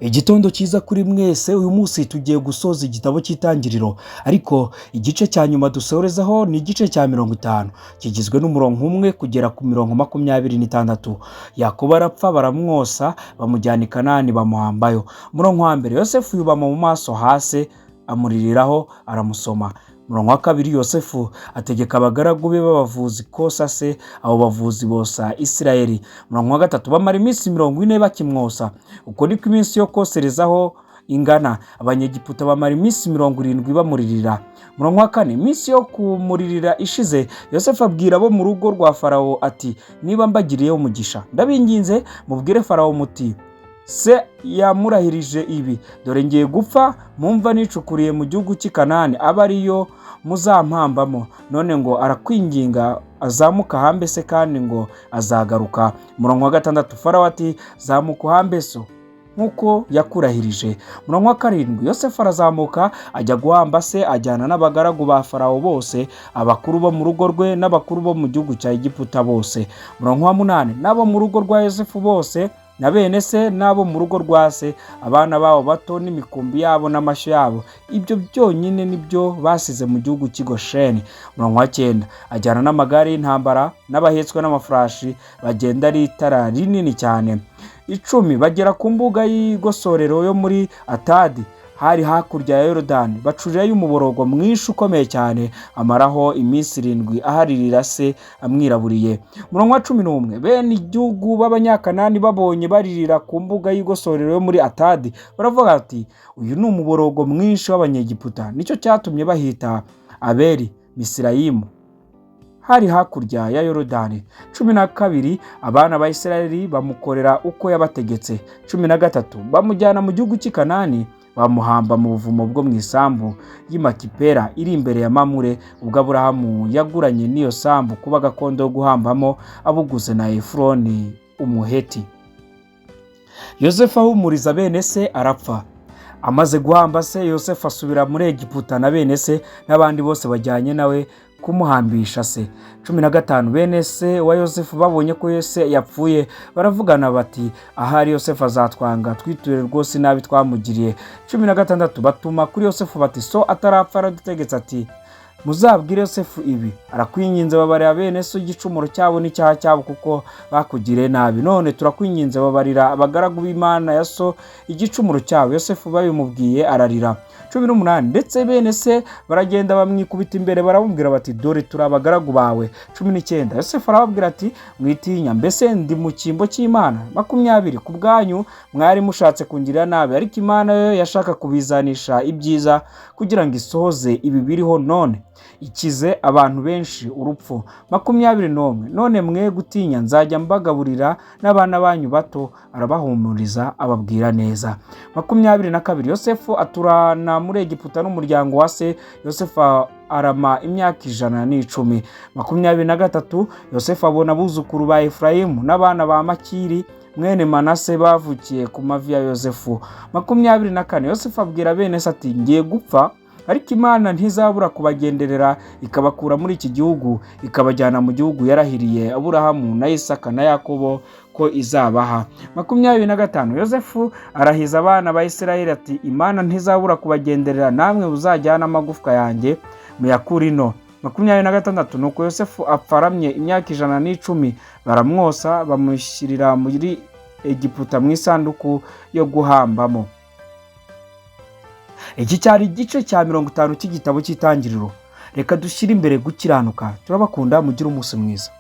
Igitondo cyiza kuri mwese. Uyu munsi tugiye gusoza igitabo cy'Itangiriro, ariko igice cya nyuma dusorezaho ni igice cya 50, kigizwe n'umurongo umwe kugera ku mirongo 26. Yakobo arapfa, baramwosa, bamujyana i Kanani, bamuhambayo. Umurongo wa mbere, Yosefu yubama mu maso hasi, amuririraho, aramusoma. Umurongo wa kabiri, Yosefu ategeka abagaragu be b'abavuzi kosa se, abo bavuzi bosa Isirayeli. Umurongo wa gatatu, bamara iminsi 40 bakimwosa. Uko niko iminsi yo koserezaho ingana. Abanyegiputa bamara iminsi 70 bamuririra. Umurongo wa kane, iminsi yo kumuririra ishize, Yosefu abwira abo mu rugo rwa Farawo ati, niba mbagiriyeho umugisha, ndabinginze mubwire Farawo muti, se yamurahirije ibi, dore ngiye gupfa, mumva nicukuriye mu gihugu cy'i Kanani, aba ariyo muzampambamo. None ngo arakwinginga azamuka hambe se, kandi ngo azagaruka. Umurongo wa gatandatu, Farawo ati, zamuka uhambe so nk'uko yakurahirije. Umurongo wa karindwi, Yosefu arazamuka ajya guhamba se, ajyana n'abagaragu ba Farawo bose, abakuru bo mu rugo rwe n'abakuru bo mu gihugu cya Egiputa bose. Umurongo wa munani, n'abo mu rugo rwa Yosefu bose na bene se, n'abo mu rugo rwa se, abana babo bato n'imikumbi yabo n'amashyo yabo, ibyo byonyine nibyo basize mu gihugu cy'i Gosheni. Umurongo wa 9, ajyana n'amagare y'intambara n'abahetswe n'amafarashi, bagenda ari itara rinini cyane. 10, bagera ku mbuga y'igosorero yo muri Atadi, hari hakurya ya Yorodani, bacurirayo umuborogo mwinshi ukomeye cyane, amaraho iminsi 7 aharirira se amwiraburiye. Umurongo wa 11, bene igihugu b'Abanyakanani babonye baririra ku mbuga y'igosorero yo muri Atadi, baravuga ati, uyu ni umuborogo mwinshi w'Abanyegiputa. Nicyo cyatumye bahita Abeli Misirayimu, hari hakurya ya Yorodani. 12, abana ba Isirayeli bamukorera uko yabategetse. 13, bamujyana mu gihugu cy'i Kanani, bamuhamba mu buvumo bwo mu isambu y'i Makipela iri imbere ya Mamure, ubwo Aburahamu yaguranye n'iyo sambu kuba gakondo yo guhambamo, abuguze na Efuroni Umuheti. Yosefu ahumuriza bene se, arapfa. Amaze guhamba se, Yosefu asubira muri Egiputa na bene se n'abandi bose bajyanye nawe kumuhambisha se. 15, bene se wa Yosefu babonye ko se yapfuye, baravugana bati, ahari Yosefu azatwanga, twiture rwose nabi twamugiriye. 16, batuma kuri Yosefu bati, so atarapfa aradutegetse ati, muzabwire Yosefu ibi, arakwinginze babarira bene so igicumuro cyabo n'icyaha cyabo, kuko bakugiriye nabi. None turakwinginze babarira abagaragu b'Imana ya so igicumuro cyabo. Yosefu babimubwiye ararira. 18, ndetse bene se baragenda bamwikubita imbere, baramubwira bati, dore turi abagaragu bawe. 19, Yosefu arababwira ati, mwitinya, mbese ndi mu cyimbo cy'Imana. 20, ku bwanyu mwari mushatse kungirira nabi, ariko Imana yo yashaka kubizanisha ibyiza, kugira ngo isohoze ibi biriho none, ikize abantu benshi urupfu. 21, none mwe gutinya, nzajya mbagaburira n'abana banyu bato. Arabahumuriza, ababwira neza. 22, Yosefu aturana muri Egiputa n'umuryango wa se. Yosefu arama imyaka 110. 23, Yosefu abona abuzukuru ba Efurayimu n'abana ba Makiri mwene Manase bavukiye ku mavi ya Yosefu. 24, Yosefu abwira bene se ati, ngiye gupfa, ariko Imana ntizabura kubagenderera, ikabakura muri iki gihugu, ikabajyana mu gihugu yarahiriye Aburahamu na Isaka na Yakobo ko izabaha. 25, Yosefu arahiza abana ba Isirayeli ati, Imana ntizabura kubagenderera, namwe muzajyana amagufwa yanjye muyakure ino. 26, nuko Yosefu apfa aramye imyaka 110, baramwosa, bamushyirira muri Egiputa mu isanduku yo guhambamo. Iki cyari igice cya 50 cy'igitabo cy'Itangiriro. Reka dushyire imbere gukiranuka. Turabakunda, mugire umunsi mwiza.